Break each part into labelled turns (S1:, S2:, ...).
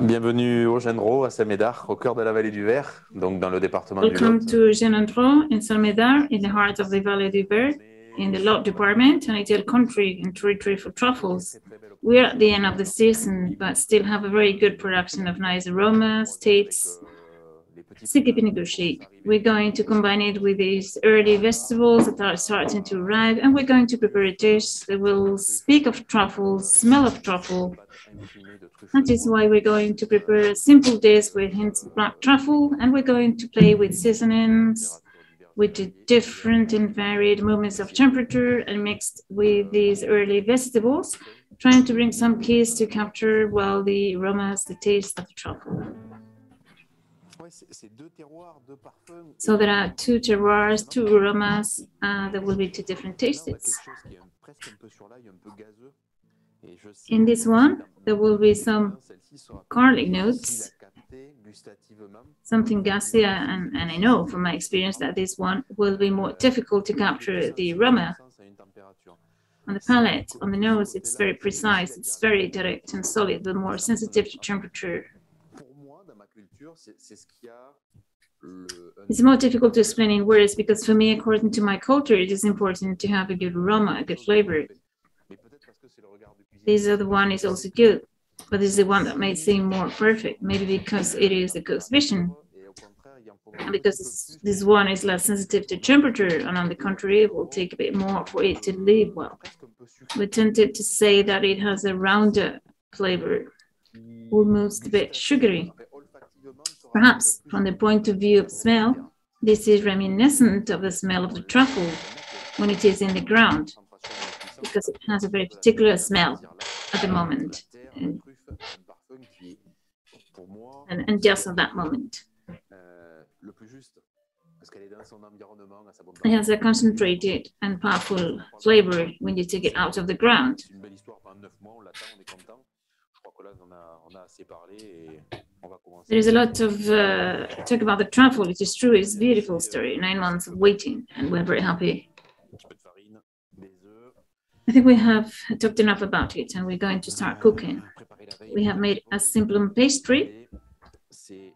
S1: Bienvenue au Gindreau, à Saint-Médard, au cœur de la vallée du Ver, donc dans le département du
S2: Welcome
S1: Lot.
S2: to Gindreau in Saint-Médard, in the heart of the Valley du Ver, in the Lot department, an ideal country and territory for truffles. We are at the end of the season, but still have a very good production of nice aromas, tastes, still keep negotiate. We're going to combine it with these early vegetables that are starting to arrive, and we're going to prepare a dish that will speak of truffles, smell of truffle. That is why we're going to prepare a simple dish with hints of black truffle, and we're going to play with seasonings, with the different and varied movements of temperature, and mixed with these early vegetables, trying to bring some keys to capture, well, the aromas, the taste of the truffle. So there are two terroirs, two aromas. There will be two different tastes. In this one, there will be some garlic notes, something gassy, and I know from my experience that this one will be more difficult to capture the aroma. On the palate, on the nose, it's very precise, it's very direct and solid, but more sensitive to temperature. It's more difficult to explain in words because for me, according to my culture, it is important to have a good aroma, a good flavor. This other one is also good, but this is the one that may seem more perfect, maybe because it is a cook's vision. And because this one is less sensitive to temperature, and on the contrary, it will take a bit more for it to live well. We're tempted to say that it has a rounder flavor, almost a bit sugary. Perhaps from the point of view of smell, this is reminiscent of the smell of the truffle when it is in the ground, because it has a very particular smell at the moment, and just at that moment. It has a concentrated and powerful flavor when you take it out of the ground. There is a lot of talk about the truffle. It is true, it's a beautiful story. 9 months of waiting, and we're very happy. I think we have talked enough about it, and we're going to start cooking. We have made a simple pastry,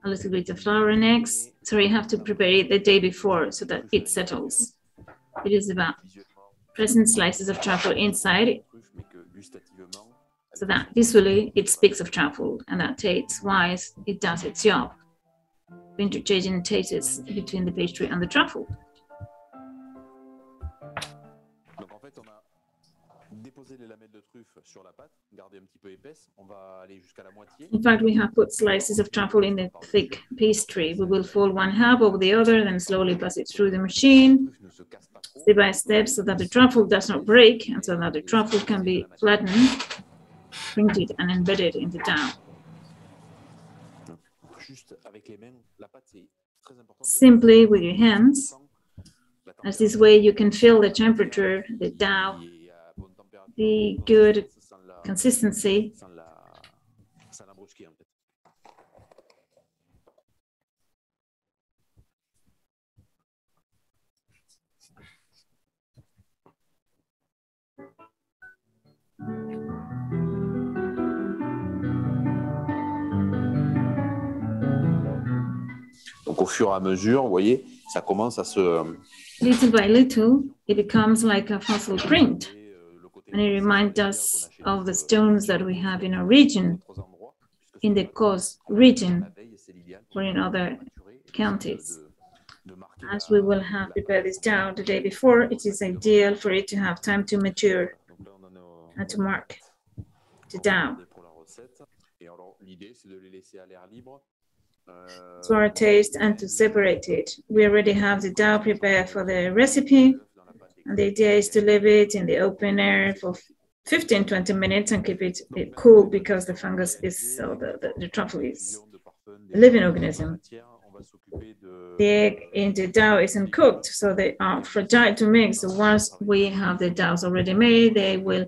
S2: a little bit of flour and eggs. So you have to prepare it the day before so that it settles. It is about pressing slices of truffle inside, so that visually it speaks of truffle, and that taste-wise it does its job, interchanging tastes between the pastry and the truffle. In fact, we have put slices of truffle in the thick pastry. We will fold one half over the other, then slowly pass it through the machine, step by step, so that the truffle does not break, and so that the truffle can be flattened, printed, and embedded in the dough. Simply with your hands, as this way you can feel the temperature, the dough, the good consistency.
S1: Donc au fur et à mesure, vous voyez, ça commence à se...
S2: Little by little, it becomes like a fossil print. And it reminds us of the stones that we have in our region, in the Cos region, or in other counties. As we will have prepared this dough the day before, it is ideal for it to have time to mature and to mark the dough to our taste and to separate it. We already have the dough prepared for the recipe, and the idea is to leave it in the open air for 15-20 minutes and keep it cool, because the fungus is, so the truffle is a living organism. The egg in the dough isn't cooked, so they are fragile to mix. So once we have the doughs already made, they will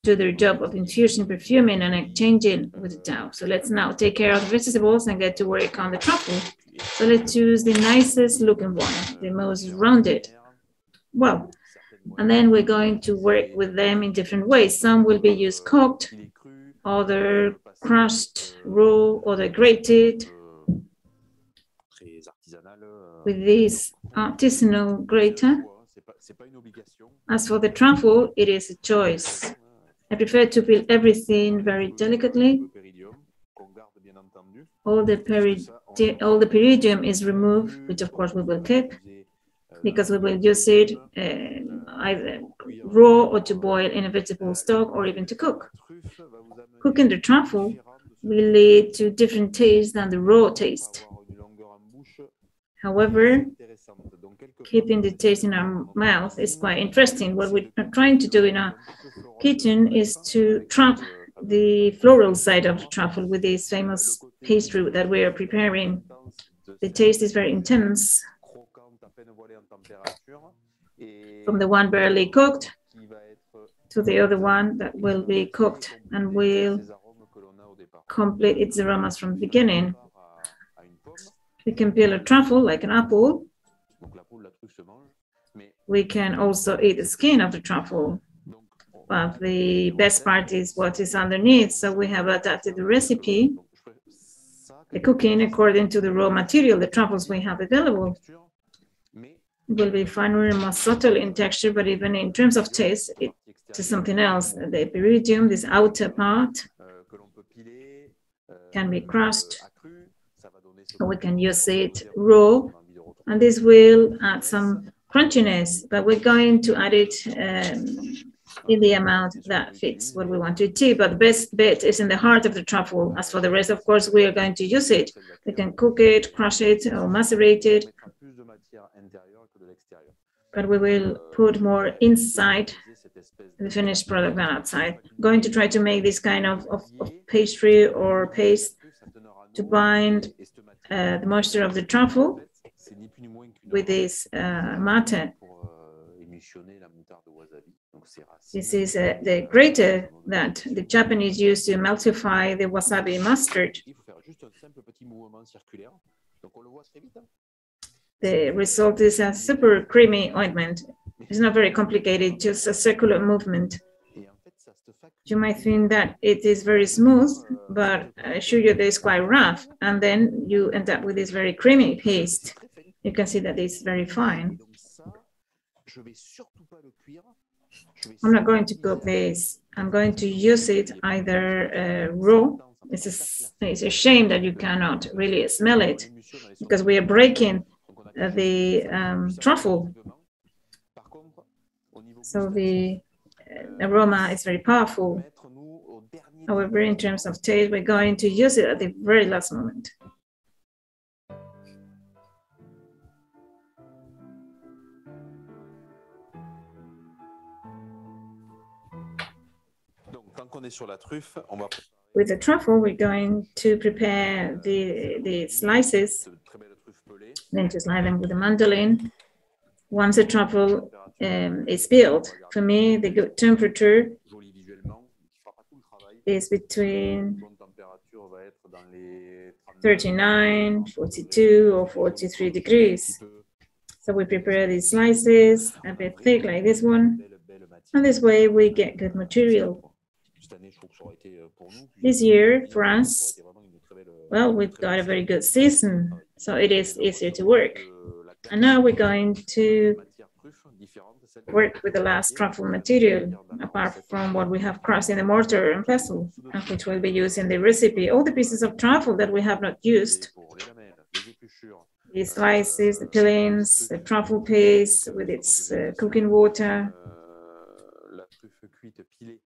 S2: do their job of infusing, perfuming, and exchanging with the dough. So let's now take care of the vegetables and get to work on the truffle. So let's choose the nicest looking one, the most rounded. Well, and then we're going to work with them in different ways. Some will be used cooked, other crushed, raw, other grated. With this artisanal grater. As for the truffle, it is a choice. I prefer to peel everything very delicately. All the peridium is removed, which of course we will keep, because we will use it either raw or to boil in a vegetable stock or even to cook. Cooking the truffle will lead to different tastes than the raw taste. However, keeping the taste in our mouth is quite interesting. What we're trying to do in our kitchen is to trap the floral side of the truffle with this famous pastry that we are preparing. The taste is very intense. From the one barely cooked to the other one that will be cooked and will complete its aromas from the beginning. We can peel a truffle like an apple. We can also eat the skin of the truffle, but the best part is what is underneath. So we have adapted the recipe, the cooking according to the raw material, the truffles we have available. It will be finer and more subtle in texture, but even in terms of taste, it is something else. The peridium, this outer part, can be crushed. We can use it raw, and this will add some crunchiness, but we're going to add it in the amount that fits what we want to achieve. But the best bit is in the heart of the truffle. As for the rest, of course, we are going to use it. We can cook it, crush it, or macerate it, but we will put more inside the finished product than outside. Going to try to make this kind of pastry or paste to bind the moisture of the truffle with this matter. This is the grater that the Japanese use to emulsify the wasabi mustard. The result is a super creamy ointment. It's not very complicated, just a circular movement. You might think that it is very smooth, but I assure you that it's quite rough, and then you end up with this very creamy paste. You can see that it's very fine. I'm not going to cook this. I'm going to use it either raw. It's a shame that you cannot really smell it because we are breaking the truffle. So the aroma is very powerful. However, in terms of taste, we're going to use it at the very last moment. With the truffle, we're going to prepare the slices, then to slide them with a mandolin. Once the truffle is peeled, for me, the good temperature is between 39, 42, or 43 degrees. So we prepare these slices a bit thick like this one, and this way we get good material. This year, for us, well, we've got a very good season, so it is easier to work. And now we're going to work with the last truffle material, apart from what we have crushed in the mortar and pestle, which will be used in the recipe. All the pieces of truffle that we have not used, the slices, the peelings, the truffle paste with its cooking water,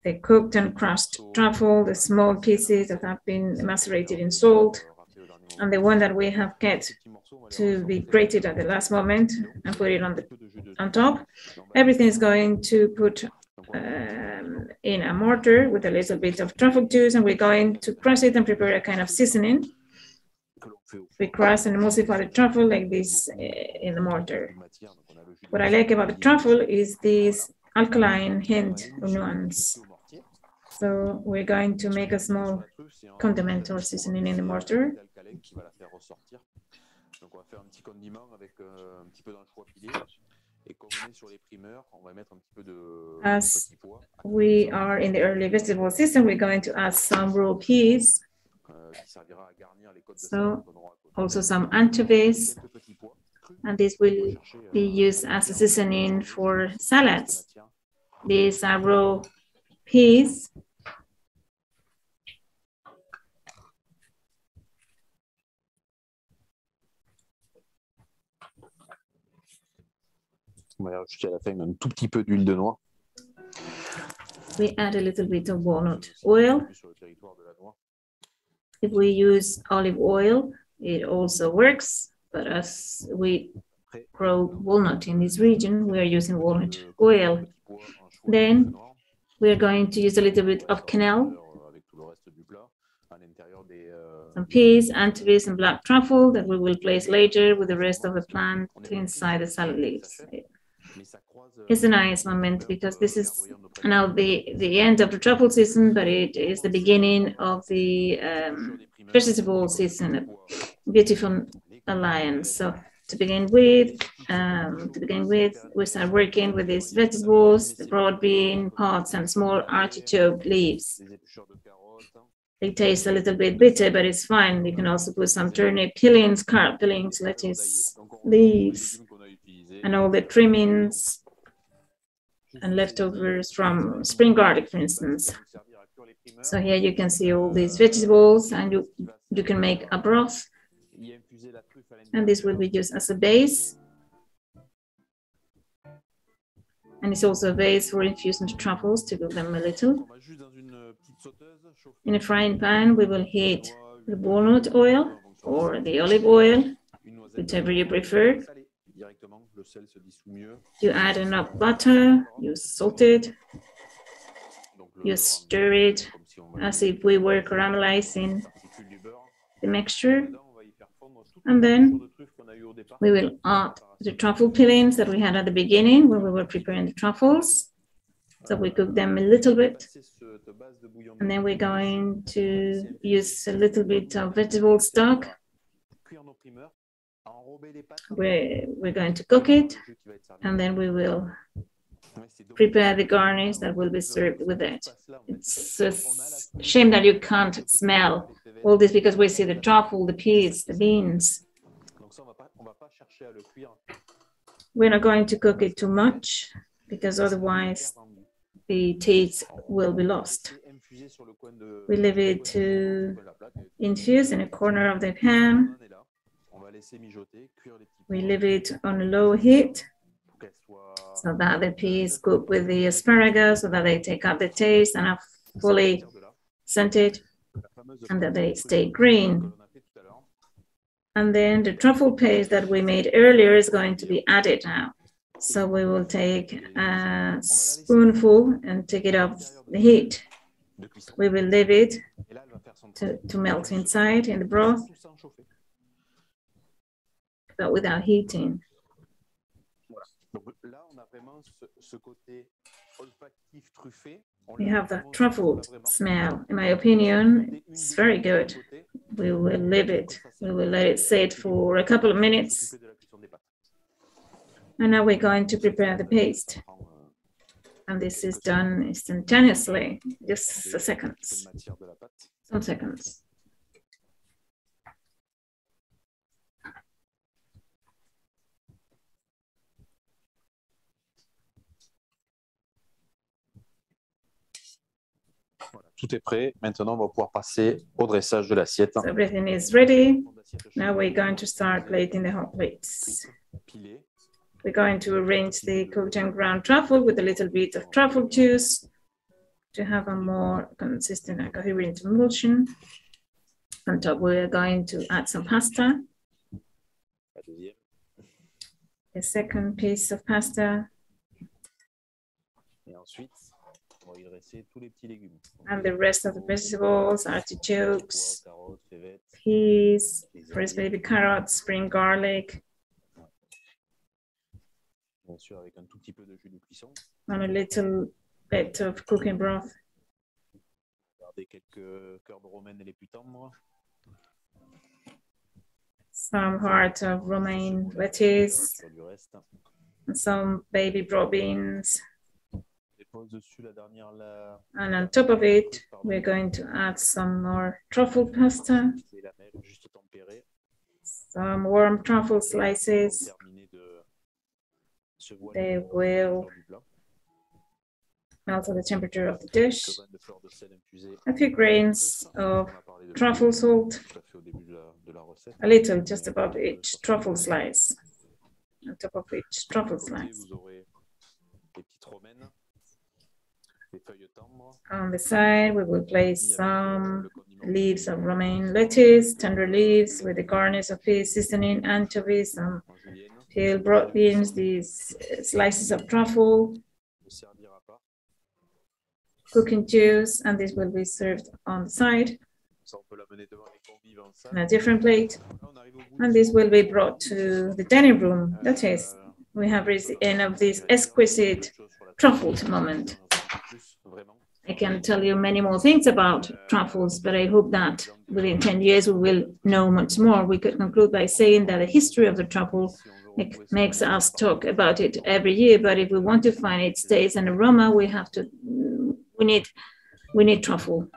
S2: the cooked and crushed truffle, the small pieces that have been macerated in salt, and the one that we have kept to be grated at the last moment and put it on top. Everything is going to put in a mortar with a little bit of truffle juice, and we're going to crush it and prepare a kind of seasoning. We crush and emulsify the truffle like this in the mortar. What I like about the truffle is this alkaline hint or nuance. So we're going to make a small condiment or seasoning in the mortar. As we are in the early vegetable season, we're going to add some raw peas. So also some anchovies, and this will be used as a seasoning for salads. These are raw peas.
S1: On va rajouter à la fin un tout petit peu d'huile de noix.
S2: We add a little bit of walnut oil. If we use olive oil, it also works, but as we grow walnut in this region, we are using walnut oil. Then we are going to use a little bit of quenelle, some peas, anchovies, and black truffle that we will place later with the rest of the plant inside the salad leaves. It's a nice moment because this is now the end of the truffle season, but it is the beginning of the vegetable season, a beautiful alliance. So to begin with, we start working with these vegetables, the broad bean pods, and small artichoke leaves. They taste a little bit bitter, but it's fine. You can also put some turnip peelings, carrot peelings, lettuce leaves, and all the trimmings and leftovers from spring garlic, for instance. So here you can see all these vegetables, and you can make a broth, and this will be used as a base. And it's also a base for infusing the truffles to cook them a little. In a frying pan, we will heat the walnut oil or the olive oil, whichever you prefer. You add enough butter, you salt it, you stir it as if we were caramelizing the mixture. And then we will add the truffle peelings that we had at the beginning when we were preparing the truffles. So we cook them a little bit. And then we're going to use a little bit of vegetable stock. We're going to cook it, and then we will prepare the garnish that will be served with it. It's a shame that you can't smell all this because we see the truffle, the peas, the beans. We're not going to cook it too much because otherwise the taste will be lost. We leave it to infuse in a corner of the pan. We leave it on a low heat so that the peas cook with the asparagus, so that they take up the taste and are fully scented, and that they stay green. And then the truffle paste that we made earlier is going to be added now. So we will take a spoonful and take it off the heat. We will leave it to melt inside in the broth, but without heating. We have the truffle smell. In my opinion, it's very good. We will leave it. We will let it sit for a couple of minutes. And now we're going to prepare the paste. And this is done instantaneously, just seconds, some seconds.
S1: Tout est prêt. Maintenant, on va pouvoir passer au dressage de l'assiette.
S2: So everything is ready. Now we're going to start plating the hot plates. We're going to arrange the cooked and ground truffle with a little bit of truffle juice to have a more consistent and coherent emulsion. On top, we're going to add some pasta. A second piece of pasta. And the rest of the vegetables, artichokes, peas, first baby carrots, spring garlic, and a little bit of cooking broth. Some heart of romaine lettuce, and some baby broad beans. And on top of it, we're going to add some more truffle pasta, some warm truffle slices. They will alter the temperature of the dish. A few grains of truffle salt, a little just above each truffle slice, on top of each truffle slice. On the side, we will place some leaves of romaine lettuce, tender leaves with the garnish of fish seasoning, anchovies, some peeled broad beans, these slices of truffle, cooking juice, and this will be served on the side on a different plate. And this will be brought to the dining room. That is, we have reached the end of this exquisite truffle moment. I can tell you many more things about truffles, but I hope that within 10 years we will know much more. We could conclude by saying that the history of the truffle makes us talk about it every year, but if we want to find its taste and aroma, we need truffle.